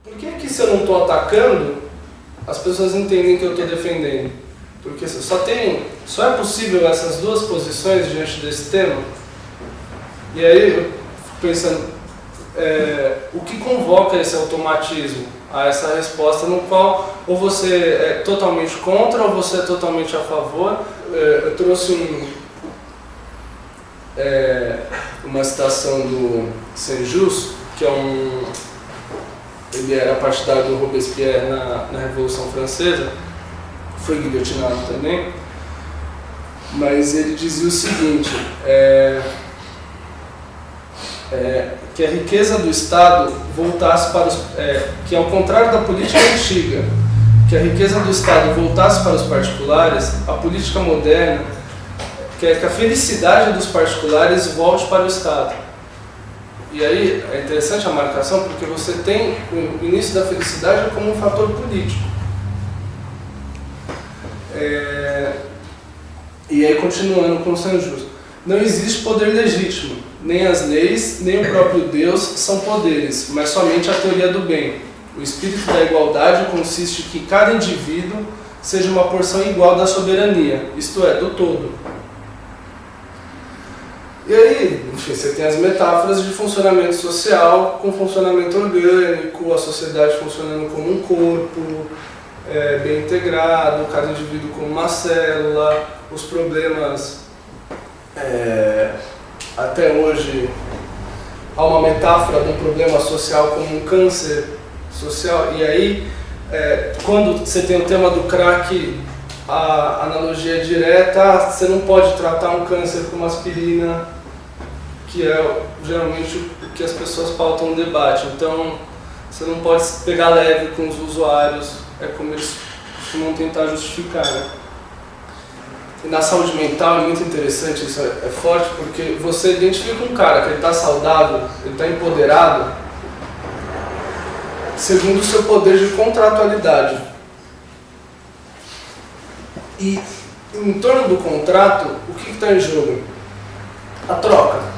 Por que se eu não estou atacando, as pessoas entendem que eu estou defendendo? Porque só é possível essas duas posições diante desse tema. E aí eu fico pensando, o que convoca esse automatismo a essa resposta no qual ou você é totalmente contra ou você é totalmente a favor? Eu trouxe uma citação do Saint-Just, que ele era partidário do Robespierre na Revolução Francesa, foi guilhotinado também, mas ele dizia o seguinte, que a riqueza do Estado voltasse para que ao contrário da política antiga, que a riqueza do Estado voltasse para os particulares, a política moderna quer que a felicidade dos particulares volte para o Estado. E aí é interessante a marcação porque você tem o início da felicidade como um fator político. E aí continuando com o Saint-Just, não existe poder legítimo, nem as leis, nem o próprio Deus são poderes, mas somente a teoria do bem. O espírito da igualdade consiste em que cada indivíduo seja uma porção igual da soberania, isto é, do todo. E aí, enfim, você tem as metáforas de funcionamento social com funcionamento orgânico, a sociedade funcionando como um corpo, bem integrado, cada indivíduo como uma célula, os problemas, até hoje, há uma metáfora de um problema social como um câncer social, e aí, quando você tem o tema do crack, a analogia é direta, você não pode tratar um câncer com uma aspirina, que é geralmente o que as pessoas pautam no debate. Então, você não pode pegar leve com os usuários, é como eles costumam tentar justificar. Né? E na saúde mental é muito interessante, isso é forte, porque você identifica um cara que ele está saudável, ele está empoderado, segundo o seu poder de contratualidade. E em torno do contrato, o que está em jogo? A troca.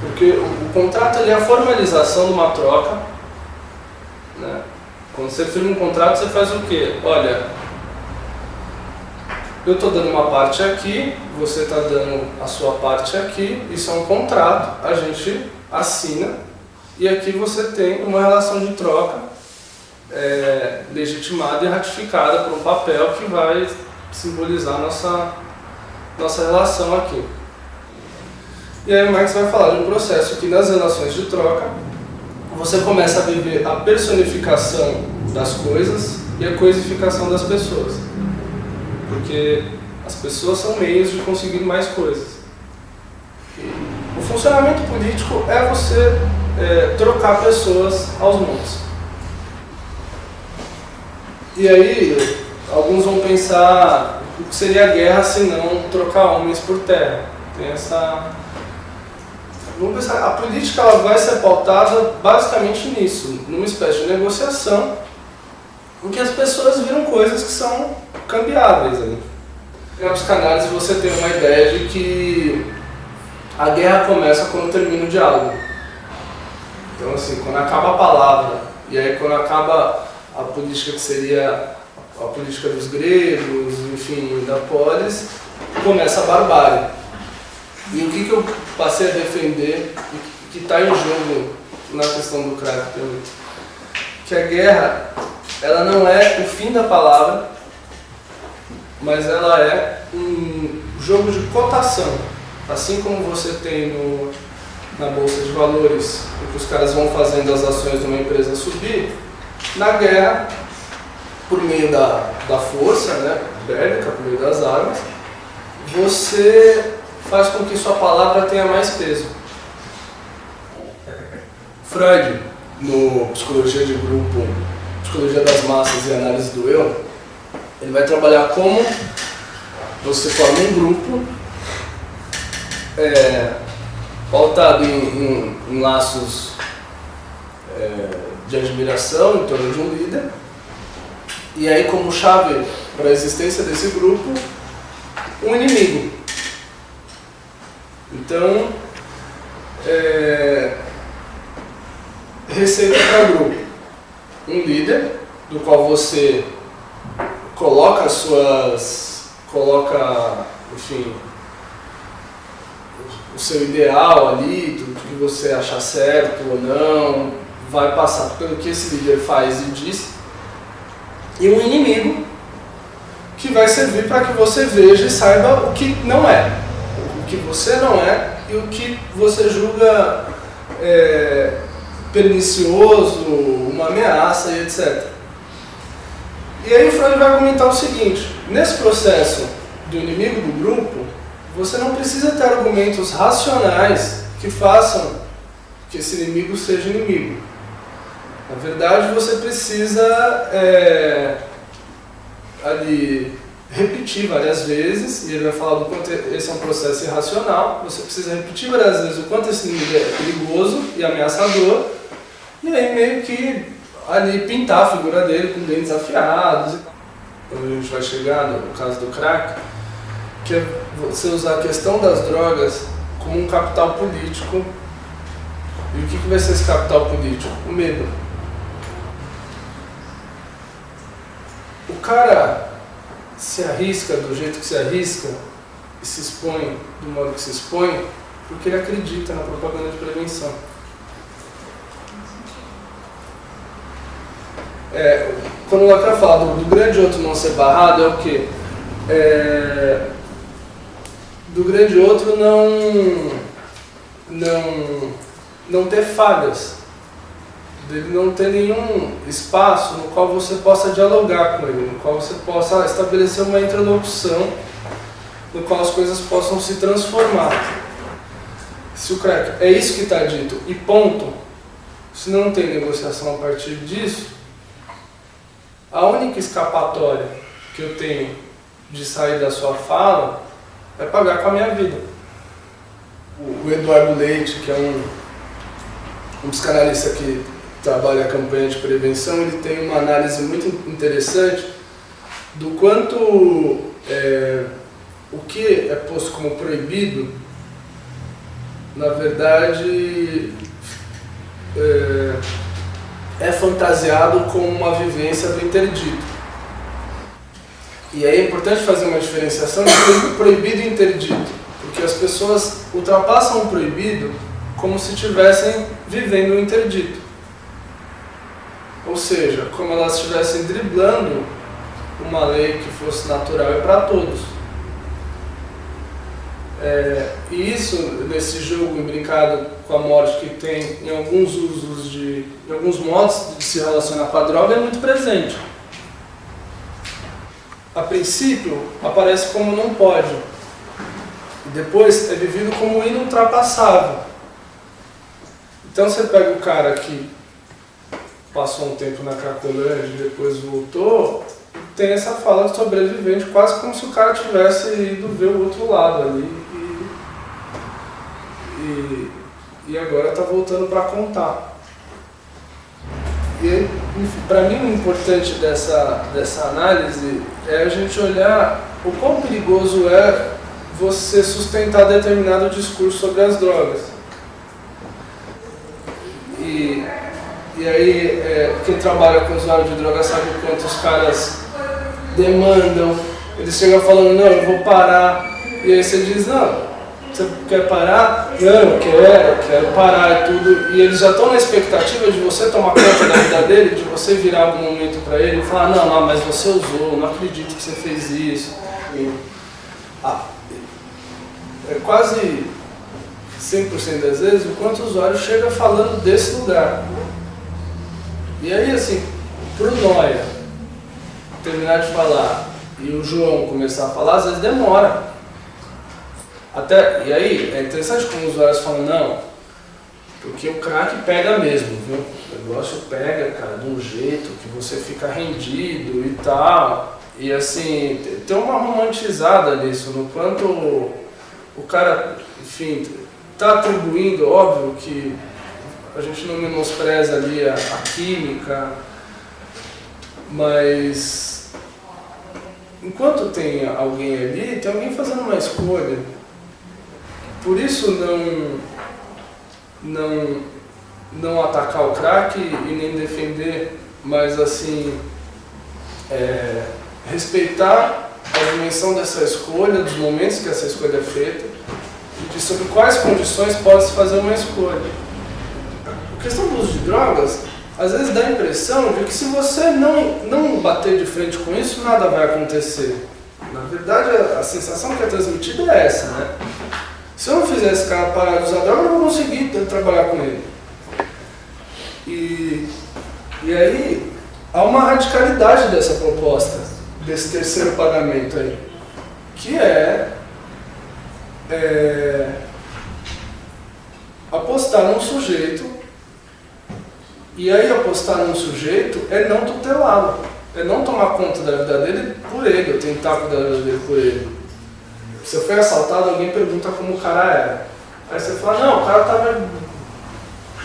Porque o contrato ele é a formalização de uma troca. Né? Quando você firma um contrato, você faz o quê? Olha, eu estou dando uma parte aqui, você está dando a sua parte aqui, isso é um contrato, a gente assina e aqui você tem uma relação de troca legitimada e ratificada por um papel que vai simbolizar nossa relação aqui. E aí o Marx vai falar de um processo que nas relações de troca você começa a viver a personificação das coisas e a coisificação das pessoas. Porque as pessoas são meios de conseguir mais coisas. E o funcionamento político é você trocar pessoas aos montes. E aí alguns vão pensar o que seria a guerra se não trocar homens por terra. Tem essa... Vamos pensar, a política ela vai ser pautada basicamente nisso, numa espécie de negociação, em que as pessoas viram coisas que são cambiáveis. Né? Na psicanálise você tem uma ideia de que a guerra começa quando termina o diálogo. Então assim, quando acaba a palavra, e aí quando acaba a política que seria a política dos gregos, enfim, da polis, começa a barbárie. E o que eu passei a defender, e que está em jogo na questão do crack também, que a guerra, ela não é o fim da palavra, mas ela é um jogo de cotação. Assim como você tem na Bolsa de Valores, em que os caras vão fazendo as ações de uma empresa subir, na guerra, por meio da força, né, bélica, por meio das armas, você faz com que sua palavra tenha mais peso. Freud, no Psicologia de Grupo, Psicologia das Massas e Análise do Eu, ele vai trabalhar como você forma um grupo pautado em laços de admiração em torno de um líder, e aí como chave para a existência desse grupo, um inimigo. Então, receita para grupo. um líder do qual você coloca enfim, o seu ideal ali, tudo que você achar certo ou não, vai passar pelo que esse líder faz e diz, e um inimigo que vai servir para que você veja e saiba o que não é, o que você não é e o que você julga pernicioso, uma ameaça e etc. E aí Freud vai argumentar o seguinte: nesse processo do inimigo do grupo, você não precisa ter argumentos racionais que façam que esse inimigo seja inimigo. Na verdade, você precisa ali repetir várias vezes, e ele vai falar do quanto esse é um processo irracional. Você precisa repetir várias vezes o quanto esse inimigo é perigoso e ameaçador, e aí meio que ali pintar a figura dele com dentes afiados. Quando a gente vai chegar no caso do crack, que é você usar a questão das drogas como um capital político. E o que vai ser esse capital político? O medo. O cara se arrisca do jeito que se arrisca e se expõe do modo que se expõe porque ele acredita na propaganda de prevenção. Quando o Lacan fala do grande outro não ser barrado, é o quê? Do grande outro não ter falhas, dele não ter nenhum espaço no qual você possa dialogar com ele, no qual você possa estabelecer uma interlocução, no qual as coisas possam se transformar. Se o crack é isso que está dito e ponto, se não tem negociação a partir disso, a única escapatória que eu tenho de sair da sua fala é pagar com a minha vida. O Eduardo Leite, que é um psicanalista que trabalha a campanha de prevenção, ele tem uma análise muito interessante do quanto o que é posto como proibido, na verdade, é fantasiado como uma vivência do interdito. E aí é importante fazer uma diferenciação entre proibido e interdito, porque as pessoas ultrapassam o proibido como se estivessem vivendo o interdito. Ou seja, como elas estivessem driblando uma lei que fosse natural e para todos. E isso, nesse jogo brincado com a morte que tem em alguns usos em alguns modos de se relacionar com a droga, é muito presente. A princípio, aparece como não pode. E depois é vivido como inultrapassável. Então você pega o cara que passou um tempo na Cracolândia e depois voltou, tem essa fala de sobrevivente, quase como se o cara tivesse ido ver o outro lado ali e agora está voltando para contar. E para mim o importante dessa análise é a gente olhar o quão perigoso é você sustentar determinado discurso sobre as drogas. E aí, quem trabalha com usuário de droga sabe o quanto os caras demandam. Eles chegam falando, não, eu vou parar. E aí você diz, não, você quer parar? Não, eu quero parar e tudo. E eles já estão na expectativa de você tomar conta da vida dele, de você virar algum momento para ele e falar, não, mas você usou, não acredito que você fez isso. É quase 100% das vezes o quanto o usuário chega falando desse lugar. E aí, assim, pro Noia terminar de falar e o João começar a falar, às vezes demora. E aí, é interessante como os usuários falam, não, porque o crack pega mesmo, viu? O negócio pega, cara, de um jeito que você fica rendido e tal. E assim, tem uma romantizada nisso, no quanto o cara, enfim, tá atribuindo, óbvio que a gente não menospreza ali a química, mas enquanto tem alguém ali, tem alguém fazendo uma escolha. Por isso não atacar o crack e nem defender mas assim, respeitar a dimensão dessa escolha, dos momentos que essa escolha é feita, e de sobre quais condições pode-se fazer uma escolha. A questão do uso de drogas, às vezes dá a impressão de que se você não bater de frente com isso, nada vai acontecer. Na verdade, a sensação que é transmitida é essa, né? Se eu não fizer esse cara parar de usar droga, eu não vou conseguir trabalhar com ele. E aí, há uma radicalidade dessa proposta, desse terceiro pagamento aí, que apostar num sujeito, e aí apostar num sujeito é não tutelá-lo, é não tomar conta da vida dele por ele, ou tentar cuidar da vida dele por ele. Se eu fui assaltado, alguém pergunta como o cara era. Aí você fala, não, o cara tava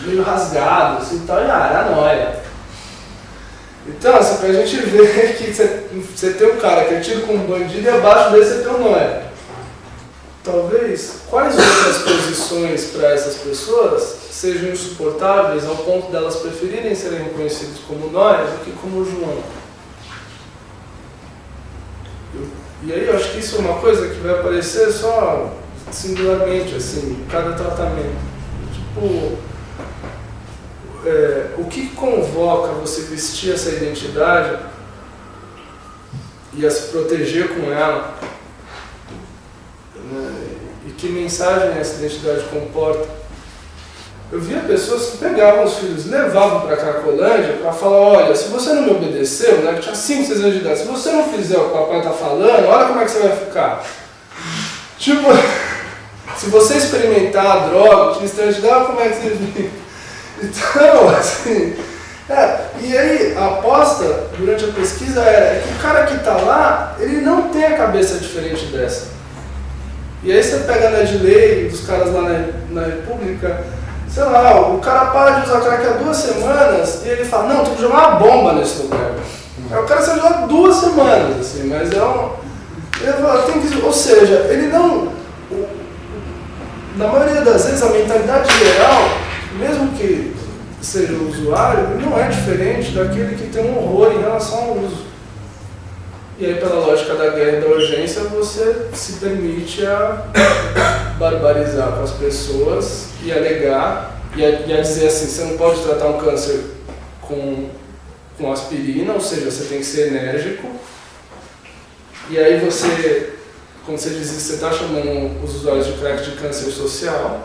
meio rasgado, assim, tal, e era nóia. Então, assim, pra gente ver que você tem um cara que é tido como bandido e abaixo dele você tem um nóia. Talvez, quais outras posições para essas pessoas sejam insuportáveis ao ponto delas preferirem serem reconhecidos como nóias do que como João? E aí eu acho que isso é uma coisa que vai aparecer só singularmente, assim, em cada tratamento. Tipo, o que convoca você vestir essa identidade e a se proteger com ela, né? E que mensagem essa identidade comporta? Eu via pessoas que pegavam os filhos, levavam para a Cracolândia para falar, olha, se você não me obedeceu, né, que tinha 5, 6 anos de idade, se você não fizer o que o papai está falando, olha como é que você vai ficar. Tipo, se você experimentar a droga, te olha como é que você vive. Então, assim, e aí a aposta durante a pesquisa era que o cara que está lá, ele não tem a cabeça diferente dessa. E aí você pega na de lei dos caras lá na República, sei lá, o cara para de usar crack há 2 semanas e ele fala, não, tem que jogar uma bomba nesse lugar. Aí o cara só joga 2 semanas, assim, mas ele fala, tem que, ou seja, ele não, na maioria das vezes a mentalidade geral, mesmo que seja o usuário, não é diferente daquele que tem um horror em relação ao uso. E aí, pela lógica da guerra e da urgência, você se permite a barbarizar com as pessoas e alegar, e a dizer assim, você não pode tratar um câncer com aspirina, ou seja, você tem que ser enérgico. E aí você, quando você diz isso, você está chamando os usuários de crack de câncer social.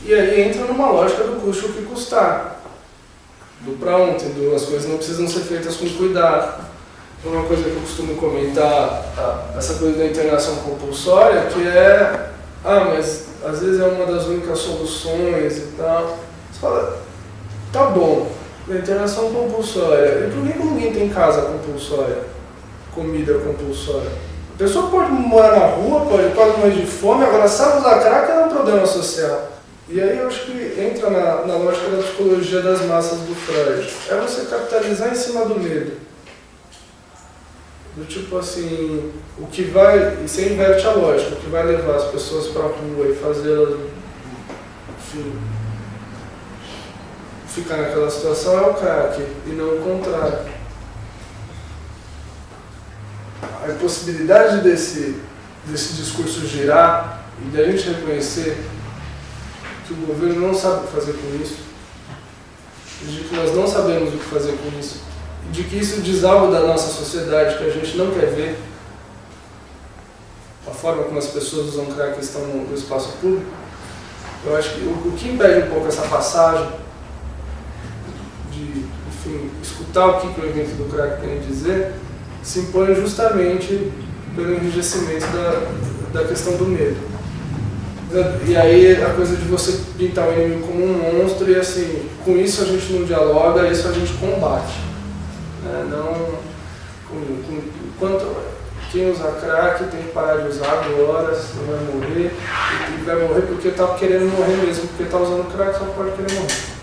E aí entra numa lógica do custo o que custar. Do pra ontem, as coisas não precisam ser feitas com cuidado. Uma coisa que eu costumo comentar, essa coisa da internação compulsória, que mas às vezes é uma das únicas soluções e tal. Você fala, tá bom, a internação compulsória, e por que ninguém tem casa compulsória, comida compulsória? A pessoa pode morar na rua, pode morrer de fome, agora sabe usar crack é um problema social. E aí eu acho que entra na lógica da psicologia das massas do Freud. É você capitalizar em cima do medo. Do tipo assim, o que vai, e você inverte a lógica, o que vai levar as pessoas para a rua e fazê-las, enfim, ficar naquela situação é o crack, e não o contrário. A possibilidade desse discurso girar e da gente reconhecer que o governo não sabe o que fazer com isso, de que nós não sabemos o que fazer com isso, de que isso diz algo da nossa sociedade que a gente não quer ver, a forma como as pessoas usam crack estão no espaço público. Eu acho que o que impede um pouco essa passagem de, enfim, escutar o que o evento do crack tem a dizer, se impõe justamente pelo enrijecimento da questão do medo. E aí a coisa de você pintar o inimigo como um monstro e assim, com isso a gente não dialoga, isso a gente combate. Enquanto quem usa crack tem que parar de usar agora, senão vai morrer, e vai morrer porque está querendo morrer mesmo, porque está usando crack só pode querer morrer.